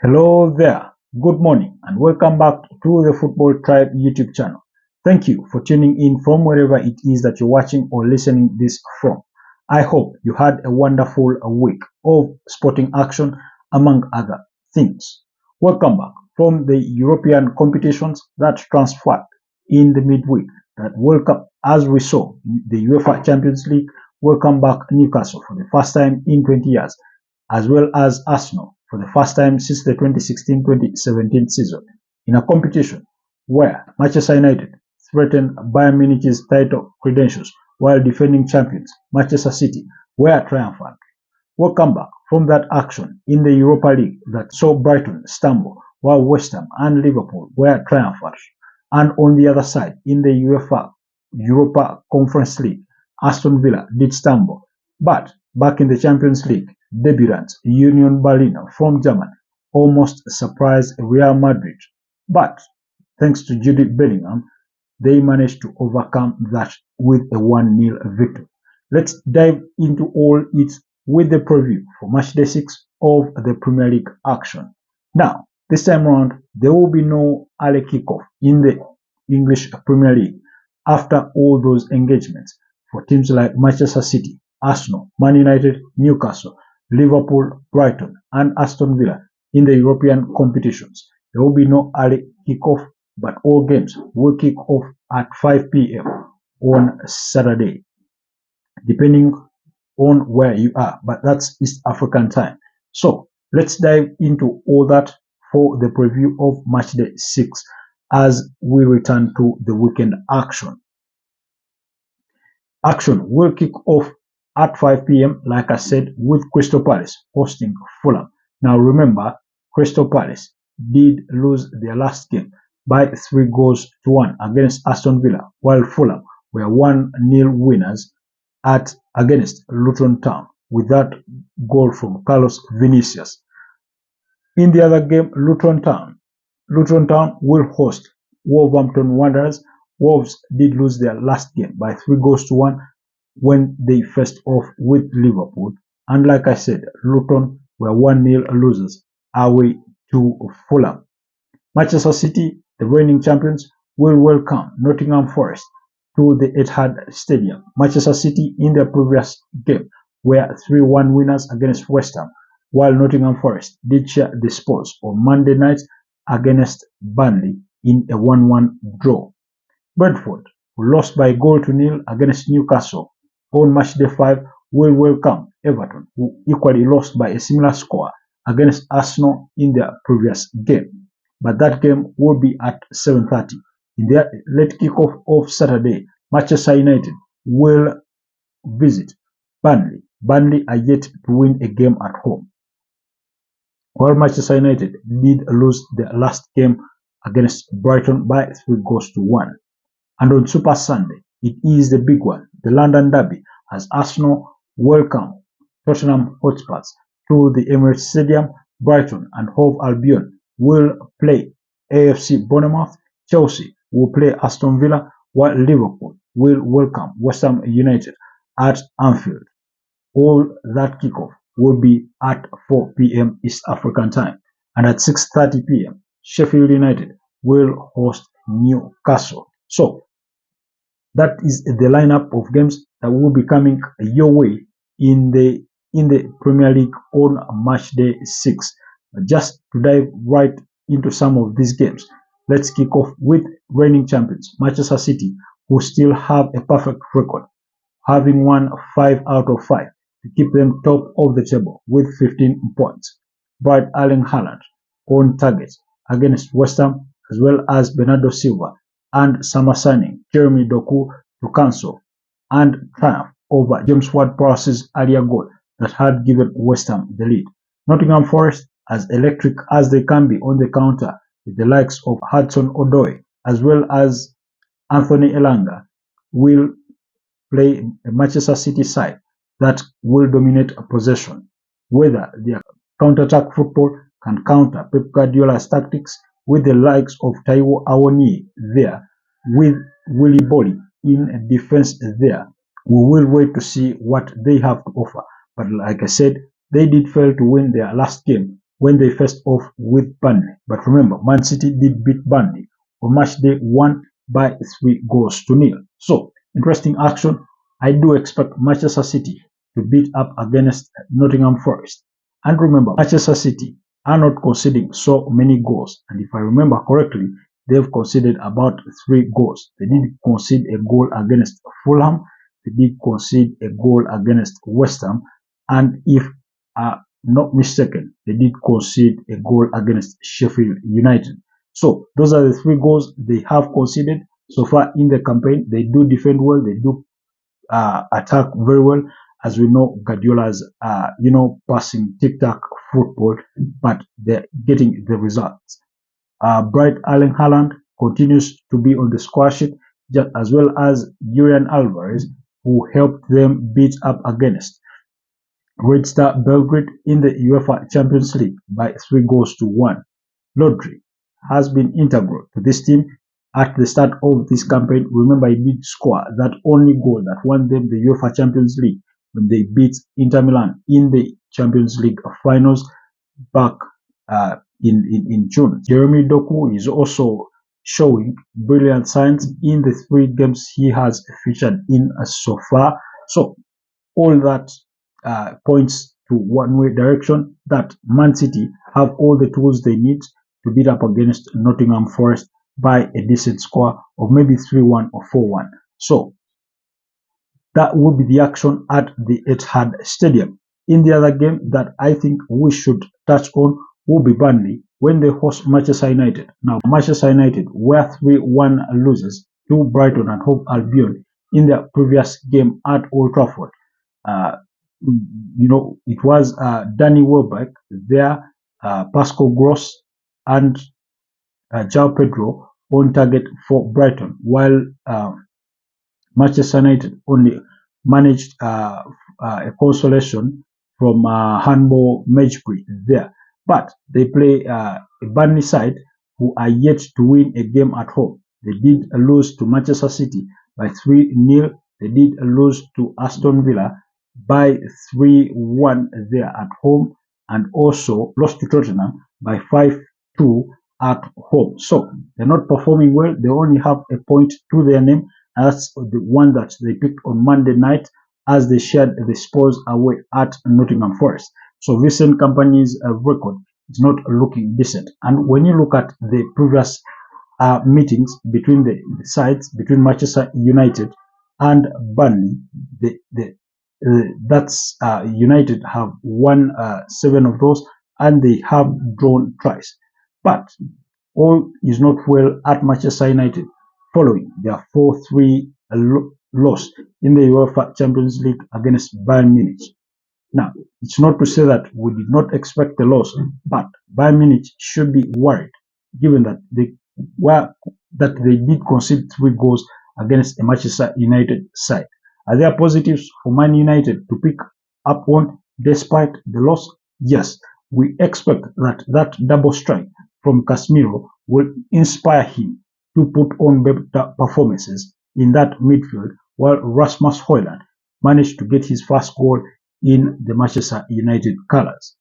Hello there, good morning, and welcome back to the Football Tribe YouTube channel. Thank you for tuning in from wherever it is that you're watching or listening this from. I hope you had a wonderful week of sporting action, among other things. Welcome back from the European competitions that transferred in the midweek. That welcome, as we saw, the UEFA Champions League welcome back Newcastle for the first time in 20 years, as well as Arsenal for the first time since the 2016-2017 season, in a competition where Manchester United threatened Bayern Munich's title credentials while defending champions Manchester City were triumphant. Welcome back from that action in the Europa League that saw Brighton stumble while West Ham and Liverpool were triumphant. And on the other side, in the UEFA Europa Conference League, Aston Villa did stumble. But back in the Champions League, debutants Union Berlin from Germany almost surprised Real Madrid. But thanks to Jude Bellingham, they managed to overcome that with a 1-0 victory. Let's dive into all it with the preview for matchday 6 of the Premier League action. Now, this time around, there will be no early kickoff in the English Premier League after all those engagements for teams like Manchester City, Arsenal, Man United, Newcastle, Liverpool, Brighton, and Aston Villa in the European competitions. There will be no early kickoff, but all games will kick off at 5 p.m. on Saturday, depending on where you are, but that's East African time. So let's dive into all that for the preview of matchday 6 as we return to the weekend action. Action will kick off at 5 p.m. like I said, with Crystal Palace hosting Fulham. Now remember, Crystal Palace did lose their last game by 3-1 against Aston Villa, while Fulham were 1-0 winners against Luton Town with that goal from Carlos Vinicius. In the other game, Luton Town will host Wolverhampton Wanderers. Wolves did lose their last game by 3-1 when they faced off with Liverpool. And like I said, Luton were 1-0 losers away to Fulham. Manchester City, the reigning champions, will welcome Nottingham Forest to the Etihad Stadium. Manchester City in their previous game were 3-1 winners against West Ham, while Nottingham Forest did share the spoils on Monday night against Burnley in a 1-1 draw. Brentford, who lost by 0-0 against Newcastle on matchday 5, will welcome Everton, who equally lost by a similar score against Arsenal in their previous game. But that game will be at 7:30. In the late kickoff of Saturday, Manchester United will visit Burnley. Burnley are yet to win a game at home, while Manchester United did lose their last game against Brighton by 3-1. And on Super Sunday, it is the big one, the London Derby, as Arsenal welcome Tottenham Hotspurs to the Emirates Stadium. Brighton and Hove Albion will play AFC Bournemouth. Chelsea will play Aston Villa, while Liverpool will welcome West Ham United at Anfield. All that kickoff will be at 4 p.m. East African time. And at 6:30 p.m., Sheffield United will host Newcastle. So that is the lineup of games that will be coming your way in the Premier League on matchday 6. Just to dive right into some of these games, let's kick off with reigning champions Manchester City, who still have a perfect record, having won 5 out of 5 to keep them top of the table with 15 points. Bright Erling Haaland on target against West Ham, as well as Bernardo Silva and summer signing Jeremy Doku to cancel and triumph over James Ward-Prowse's earlier goal that had given West Ham the lead. Nottingham Forest, as electric as they can be on the counter with the likes of Hudson-Odoi as well as Anthony Elanga, will play a Manchester City side that will dominate possession. Whether their counter-attack football can counter Pep Guardiola's tactics with the likes of Taiwo Awoniyi there, with Willy Bolly in defense there, we will wait to see what they have to offer. But like I said, they did fail to win their last game when they faced off with Burnley. But remember, Man City did beat Burnley on match day 1 by 3-0. So, interesting action. I do expect Manchester City to beat up against Nottingham Forest. And remember, Manchester City are not conceding so many goals. And if I remember correctly, they've conceded about 3 goals. They did concede a goal against Fulham. They did concede a goal against West Ham. And if not mistaken, they did concede a goal against Sheffield United. So those are the 3 goals they have conceded so far in the campaign. They do defend well. They do attack very well. As we know, Guardiola's, passing tic-tac football, but they're getting the results. Bright Erling Haaland continues to be on the score sheet, just as well as Julian Alvarez, who helped them beat up against Red Star Belgrade in the UEFA Champions League by 3-1. Rodri has been integral to this team at the start of this campaign. Remember, he did score that only goal that won them the UEFA Champions League when they beat Inter Milan in the Champions League finals back in June. Jeremy Doku is also showing brilliant signs in the 3 games he has featured in so far. So all that points to one-way direction, that Man City have all the tools they need to beat up against Nottingham Forest by a decent score of maybe 3-1 or 4-1. So that would be the action at the Etihad Stadium. In the other game that I think we should touch on will be Burnley when they host Manchester United. Now, Manchester United were 3-1 losers to Brighton and Hove Albion in their previous game at Old Trafford. It was Danny Welbeck there, Pascal Gross, and João Pedro on target for Brighton, while Manchester United only managed a consolation from handball Mejbri there. But they play a Burnley side who are yet to win a game at home. They did lose to Manchester City by 3-0. They did lose to Aston Villa by 3-1 there at home, and also lost to Tottenham by 5-2 at home. So they're not performing well. They only have a point to their name. That's the one that they picked on Monday night as they shared the spoils away at Nottingham Forest. So Vincent Kompany's record is not looking decent. And when you look at the previous meetings between the sides, between Manchester United and Burnley, United have won 7 of those, and they have drawn twice. But all is not well at Manchester United following their 4-3 loss in the UEFA Champions League against Bayern Munich. Now, it's not to say that we did not expect the loss, but Bayern Munich should be worried, given that they did concede 3 goals against a Manchester United side. Are there positives for Man United to pick up on despite the loss? Yes, we expect that double strike from Casemiro will inspire him to put on better performances in that midfield, while Rasmus Højlund managed to get his first goal in the Manchester United colours.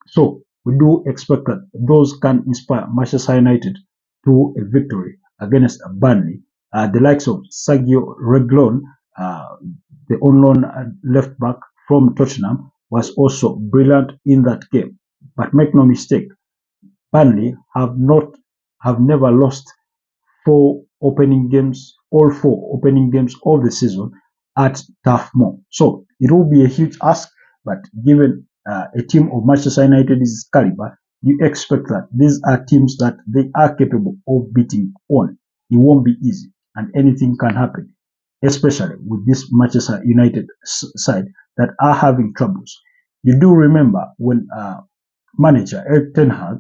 So we do expect that those can inspire Manchester United to a victory against Burnley. The likes of Sergio Reguilón, the on-loan left back from Tottenham, was also brilliant in that game. But make no mistake, Burnley have never lost all 4 opening games of the season at Turf Moor. So it will be a huge ask, but given a team of Manchester United's caliber, you expect that these are teams that they are capable of beating on. It won't be easy, and anything can happen, especially with this Manchester United side that are having troubles. You do remember when manager Erik ten Hag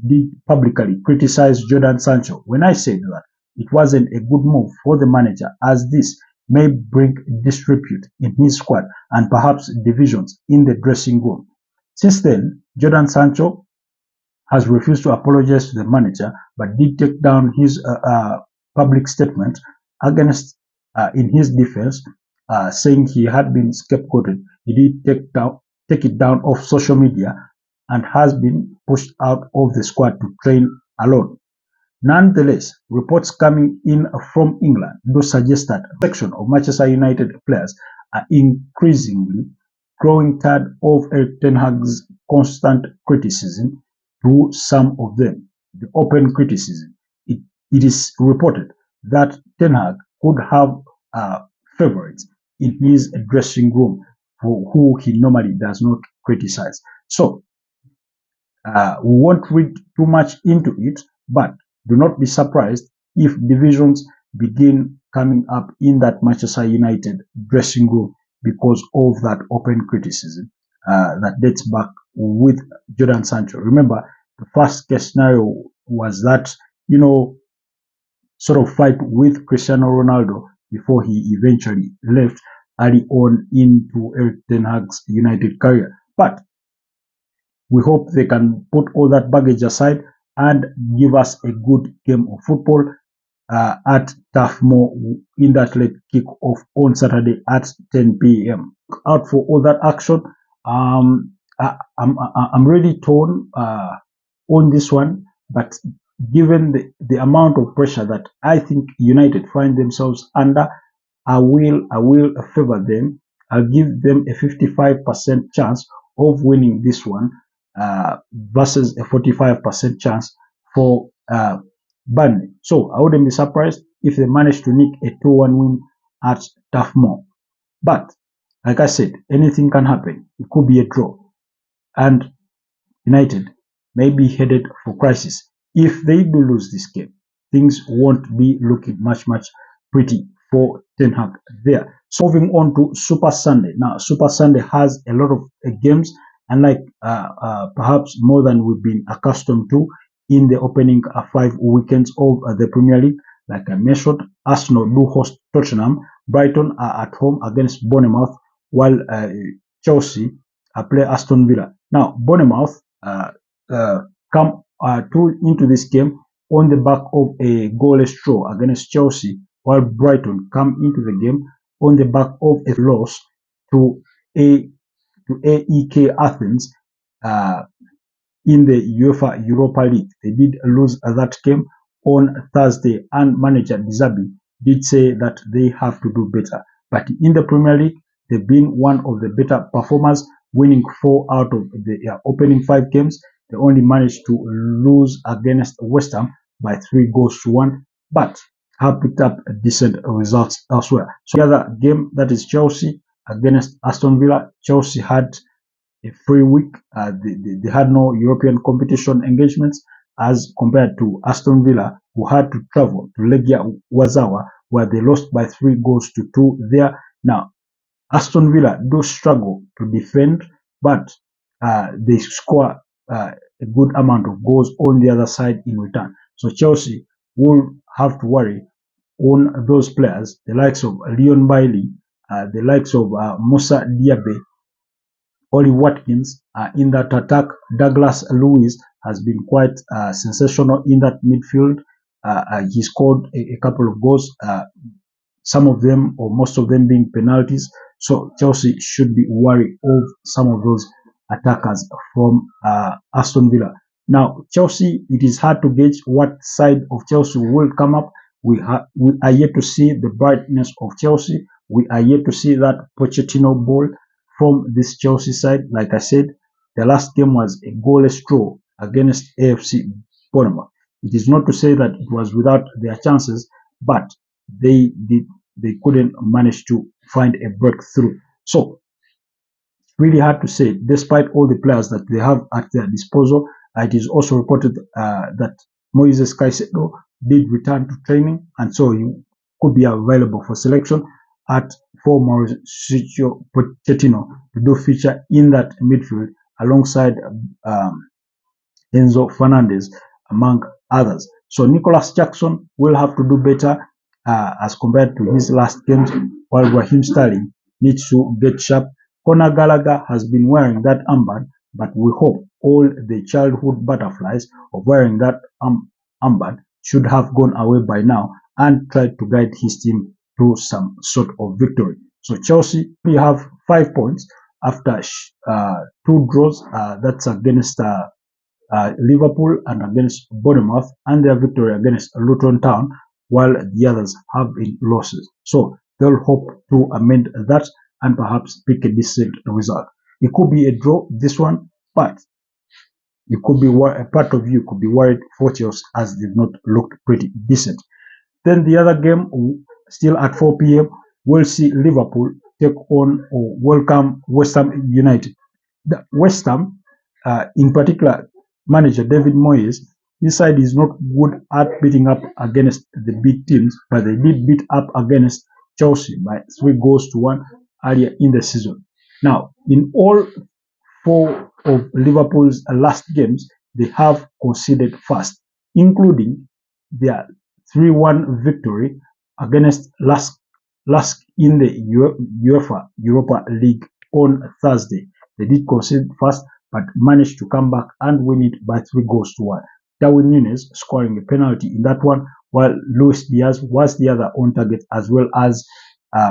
did publicly criticize Jadon Sancho when I said that it wasn't a good move for the manager, as this may bring disrepute in his squad and perhaps divisions in the dressing room. Since then, Jadon Sancho has refused to apologize to the manager, but did take down his public statement against in his defense, saying he had been scapegoated. He did take it down off social media and has been pushed out of the squad to train alone. Nonetheless, reports coming in from England do suggest that a section of Manchester United players are increasingly growing tired of Erik ten Hag's constant criticism. To some of them, the open criticism. It is reported that ten Hag could have favorites in his dressing room for who he normally does not criticize. So, we won't read too much into it, but do not be surprised if divisions begin coming up in that Manchester United dressing room because of that open criticism that dates back with Jordan Sancho. Remember, the first case scenario was that, sort of fight with Cristiano Ronaldo before he eventually left early on into Erik ten Hag's United career. But we hope they can put all that baggage aside and give us a good game of football at Turf Moor in that late kick-off on Saturday at 10 p.m. Look out for all that action. I'm really torn on this one, but given the amount of pressure that I think United find themselves under, I will favor them. I'll give them a 55% chance of winning this one versus a 45% chance for Burnley. So I wouldn't be surprised if they manage to nick a 2-1 win at Turf Moor. But like I said, anything can happen. It could be a draw, and United may be headed for crisis. If they do lose this game, things won't be looking much pretty for Ten Hag there. So moving on to Super Sunday. Now, Super Sunday has a lot of games, and like perhaps more than we've been accustomed to in the opening 5 weekends of the Premier League. Like I mentioned, Arsenal do host Tottenham. Brighton are at home against Bournemouth, while Chelsea play Aston Villa. Now, Bournemouth come into this game on the back of a goalless draw against Chelsea, while Brighton come into the game on the back of a loss to AEK Athens in the UEFA Europa League. They did lose that game on Thursday, and manager De Zerbi did say that they have to do better. But in the Premier League, they've been one of the better performers, winning 4 out of the opening 5 games. They only managed to lose against West Ham by 3-1, but have picked up decent results elsewhere. So the other game, that is Chelsea against Aston Villa. Chelsea had a free week. They had no European competition engagements as compared to Aston Villa, who had to travel to Legia Warszawa, where they lost by 3-2 there. Now, Aston Villa do struggle to defend, but they score a good amount of goals on the other side in return. So Chelsea will have to worry on those players, the likes of Leon Bailey, the likes of Moussa Diaby, Oli Watkins in that attack. Douglas Luiz has been quite sensational in that midfield. He scored a couple of goals, some of them or most of them being penalties. So Chelsea should be worried of some of those attackers from Aston Villa. Now, Chelsea, it is hard to gauge what side of Chelsea will come up. We are yet to see the brightness of Chelsea. We are yet to see that Pochettino ball from this Chelsea side. Like I said, the last game was a goalless draw against AFC Bournemouth. It is not to say that it was without their chances, but they couldn't manage to find a breakthrough. So it's really hard to say, despite all the players that they have at their disposal. It is also reported that Moises Caicedo did return to training, and so he could be available for selection for Mauricio Pochettino to do feature in that midfield alongside Enzo Fernandez, among others. So Nicholas Jackson will have to do better as compared to his last games, while Raheem Sterling needs to get sharp. Conor Gallagher has been wearing that armband, but we hope all the childhood butterflies of wearing that armband should have gone away by now and tried to guide his team to some sort of victory. So Chelsea, we have 5 points after two draws. That's against Liverpool and against Bournemouth, and their victory against Luton Town, while the others have been losses. So they'll hope to amend that and perhaps pick a decent result. It could be a draw, this one, but you could be a part of you could be worried for Chelsea as they've not looked pretty decent. Then the other game, still at 4 p.m., we'll see Liverpool take on or welcome West Ham United. The West Ham, in particular, manager David Moyes, his side is not good at beating up against the big teams, but they did beat up against Chelsea by 3-1 earlier in the season. Now, in all four of Liverpool's last games, they have conceded first, including their 3-1 victory against Lask in the UEFA Europa League on Thursday. They did concede first, but managed to come back and win it by 3-1. Darwin Núñez scoring a penalty in that one, while Luis Diaz was the other on target, as well as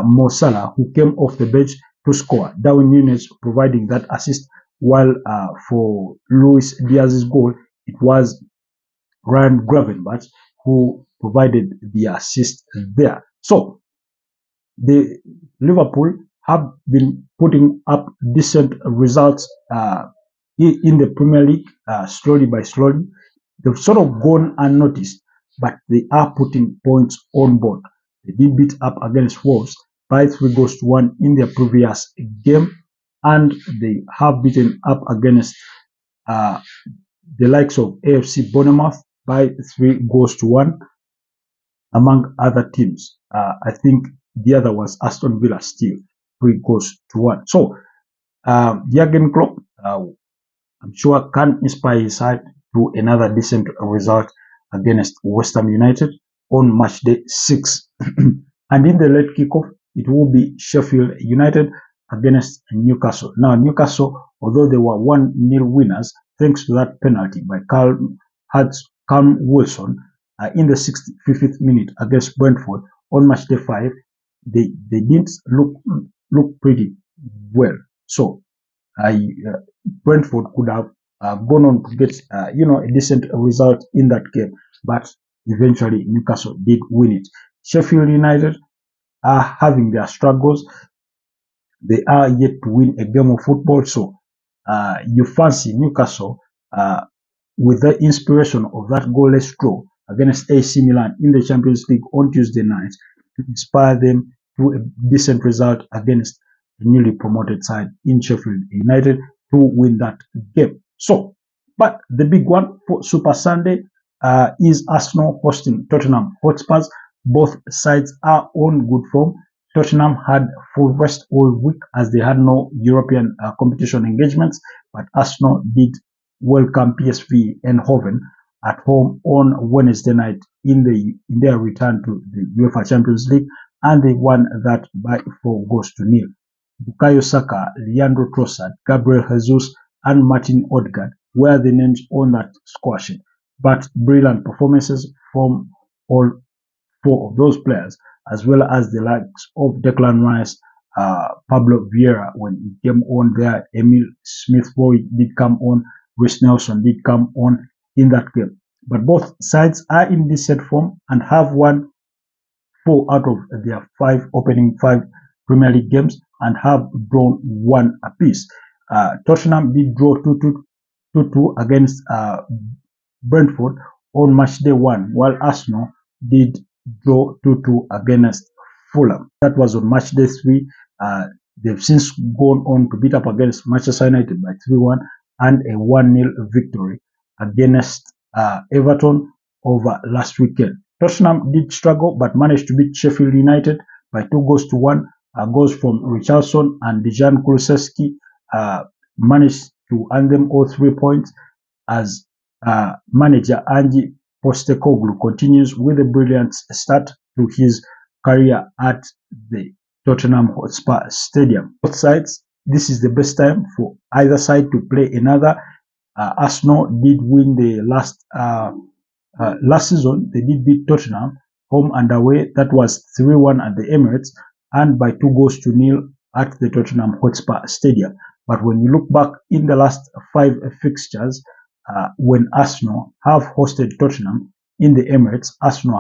Mo Salah, who came off the bench to score. Darwin Núñez providing that assist, while for Luis Diaz's goal, it was Ryan Gravenberch who provided the assist there. So the Liverpool have been putting up decent results in the Premier League slowly by slowly. They've sort of gone unnoticed, but they are putting points on board. They did beat up against Wolves by 3-1 in their previous game, and they have beaten up against the likes of AFC Bournemouth by 3-1, among other teams. I think the other was Aston Villa, still 3-1. So Jurgen Klopp, I'm sure, can inspire his side to another decent result against West Ham United on match day 6. And in the late kickoff, it will be Sheffield United against Newcastle. Now, Newcastle, although they were 1-0 winners, thanks to that penalty by Callum Wilson in the 65th minute against Brentford on match day 5, they didn't look pretty well. So Brentford could have gone on to get a decent result in that game, but eventually Newcastle did win it. Sheffield United are having their struggles. They are yet to win a game of football, so you fancy Newcastle with the inspiration of that goalless draw against AC Milan in the Champions League on Tuesday night to inspire them to a decent result against the newly promoted side in Sheffield United to win that game. So, but the big one for Super Sunday is Arsenal hosting Tottenham Hotspurs. Both sides are on good form. Tottenham had full rest all week as they had no European competition engagements, but Arsenal did welcome PSV Eindhoven at home on Wednesday night in their return to the UEFA Champions League, and they won that by 4-0. Bukayo Saka, Leandro Trossard, Gabriel Jesus, and Martin Odegaard were the names on that score sheet. But brilliant performances from all four of those players, as well as the likes of Declan Rice, Pablo Vieira when he came on there, Emil Smith-Rowe did come on, Reece Nelson did come on in that game. But both sides are in decent form and have won 4 out of their opening 5 Premier League games and have drawn 1 apiece. Tottenham did draw 2-2 against Brentford on match day 1, while Arsenal did draw 2-2 against Fulham. That was on match day 3. They've since gone on to beat up against Manchester United by 3-1 and a 1-0 victory against Everton over last weekend. Tottenham did struggle but managed to beat Sheffield United by 2-1. Goals from Richarlison and Dejan Kulusevski managed to earn them all 3 points as manager Ange Postecoglou continues with a brilliant start to his career at the Tottenham Hotspur Stadium. Both sides, this is the best time for either side to play another. Arsenal did win the last season. They did beat Tottenham home and away. That was 3-1 at the Emirates, and by 2-0 at the Tottenham Hotspur Stadium. But when you look back in the last 5 fixtures, when Arsenal have hosted Tottenham in the Emirates, Arsenal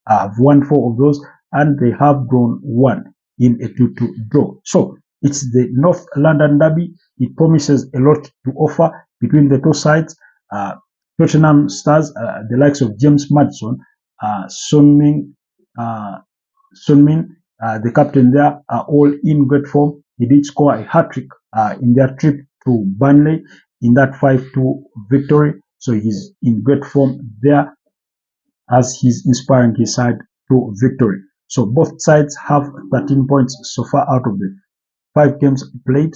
have won 4 of those, and they have drawn 1 in a 2-2 draw. So it's the North London derby. It promises a lot to offer between the two sides. Tottenham stars, the likes of James Maddison, Son Min, the captain there, are all in great form. He did score a hat-trick in their trip to Burnley in that 5-2 victory. So he's in great form there as he's inspiring his side to victory. So both sides have 13 points so far out of the 5 games played.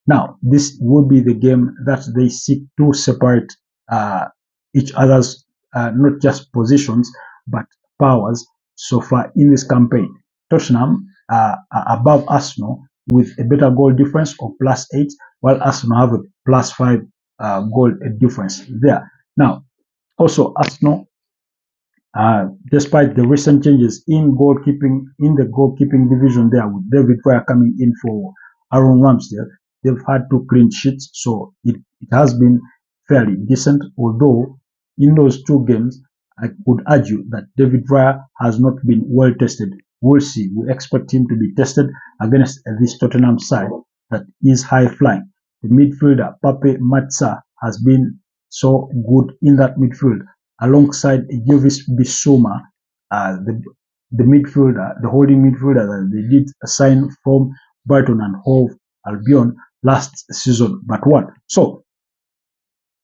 Now, this will be the game that they seek to separate each other's not just positions but powers so far in this campaign. Tottenham are above Arsenal with a better goal difference of +8, while Arsenal have a +5 goal difference there. Now, also Arsenal, despite the recent changes in the goalkeeping division there, with David Raya coming in for Aaron Ramsdale, they've had 2 clean sheets, so it has been fairly decent. Although in those 2 games, I could argue that David Raya has not been well tested. We'll see. We expect him to be tested against this Tottenham side that is high flying. The midfielder Pape Matsa has been so good in that midfield, alongside Jovis Bissouma, the midfielder, the holding midfielder that they did sign from Brighton and Hove Albion last season, but won. So,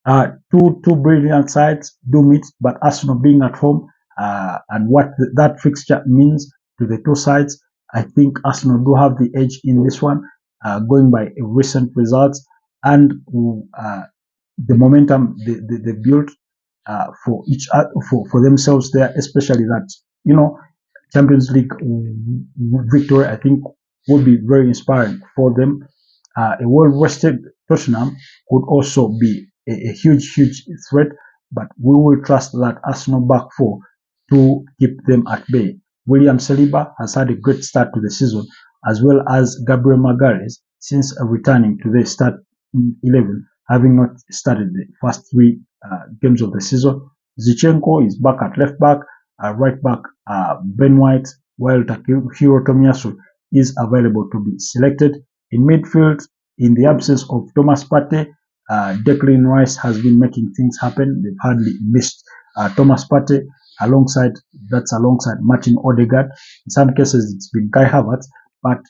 two brilliant sides do meet, but Arsenal being at home, and what that fixture means to the 2 sides, I think Arsenal do have the edge in this one, going by recent results and the momentum they built for themselves there, especially that, Champions League victory, I think, would be very inspiring for them. A well-rested Tottenham could also be a huge threat, but we will trust that Arsenal back 4 to keep them at bay. William Saliba has had a great start to the season, as well as Gabriel Magalhaes since returning to the starting 11, having not started the first 3 games of the season. Zinchenko is back at left back, right back Ben White, while Takehiro Tomiyasu is available to be selected. In midfield, in the absence of Thomas Partey, Declan Rice has been making things happen. They've hardly missed Thomas Partey alongside Martin Odegaard. In some cases, it's been Kai Havertz, but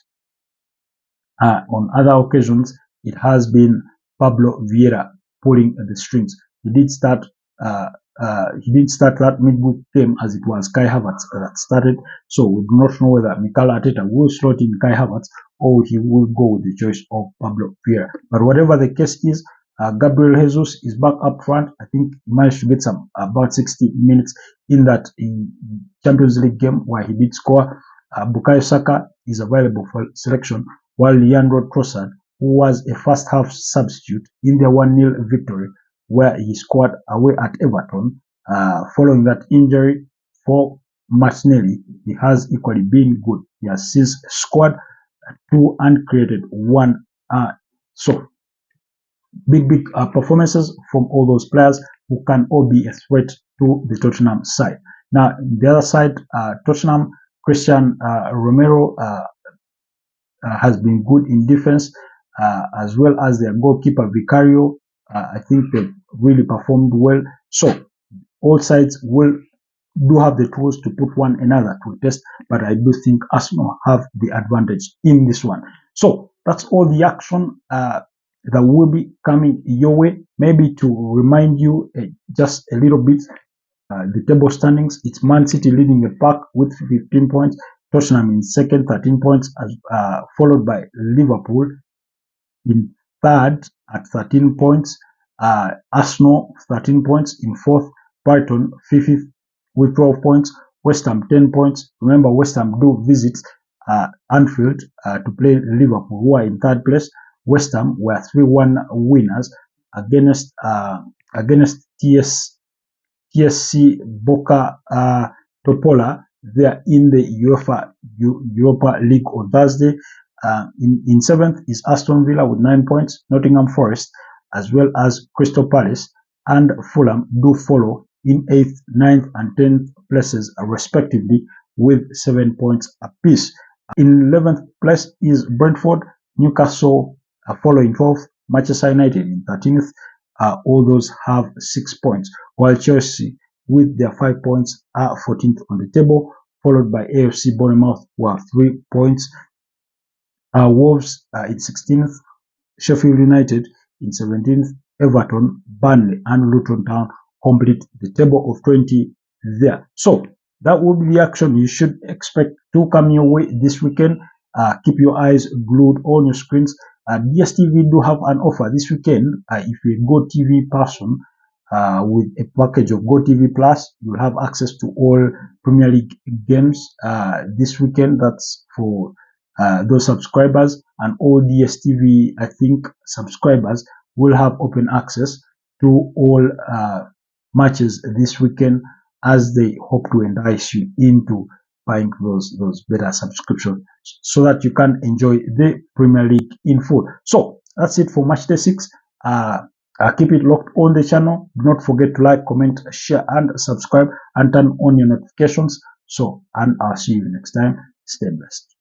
on other occasions, it has been Pablo Vieira pulling the strings. He did start that midweek game as it was Kai Havertz that started. So we do not know whether Mikel Arteta will slot in Kai Havertz or he will go with the choice of Pablo Vieira. But whatever the case is, Gabriel Jesus is back up front. I think he managed to get about 60 minutes in that Champions League game where he did score. Bukayo Saka is available for selection, while Leandro Trossard, who was a first half substitute in their 1-0 victory, where he scored away at Everton, following that injury for Martinelli, he has equally been good. He has since scored 2 and created 1. So, big performances from all those players who can all be a threat to the Tottenham side. Now, the other side, Tottenham, Christian Romero has been good in defense, as well as their goalkeeper Vicario. I think they've really performed well. So all sides do have the tools to put one another to a test, but I do think Arsenal have the advantage in this one. So that's all the action that will be coming your way. Maybe to remind you just a little bit, the table standings, it's Man City leading the pack with 15 points, Tottenham in second, 13 points, followed by Liverpool in third at 13 points, Arsenal 13 points in fourth, Brighton fifth with 12 points, West Ham 10 points. Remember, West Ham do visit Anfield to play Liverpool, who are in third place. West Ham were 3-1 winners against TSC Boca Topola there in the Europa League on Thursday. In seventh is Aston Villa with 9 points. Nottingham Forest as well as Crystal Palace and Fulham do follow in 8th, 9th and 10th places respectively with 7 points apiece. In 11th place is Brentford, Newcastle following 12th, Manchester United in 13th. All those have 6 points, while Chelsea with their 5 points are 14th on the table, followed by AFC Bournemouth who have 3 points. Wolves in 16th, Sheffield United in 17th, Everton, Burnley and Luton Town complete the table of 20 there. So that will be the action you should expect to come your way this weekend. Keep your eyes glued on your screens. DSTV do have an offer this weekend. If you're a GoTV person, with a package of GoTV Plus, you'll have access to all Premier League games this weekend. That's for those subscribers, and all DSTV, I think, subscribers will have open access to all matches this weekend, as they hope to entice you into buying those better subscriptions so that you can enjoy the Premier League in full. So that's it for match day 6. Keep it locked on the channel. Do not forget to like, comment, share and subscribe and turn on your notifications. And I'll see you next time. Stay blessed.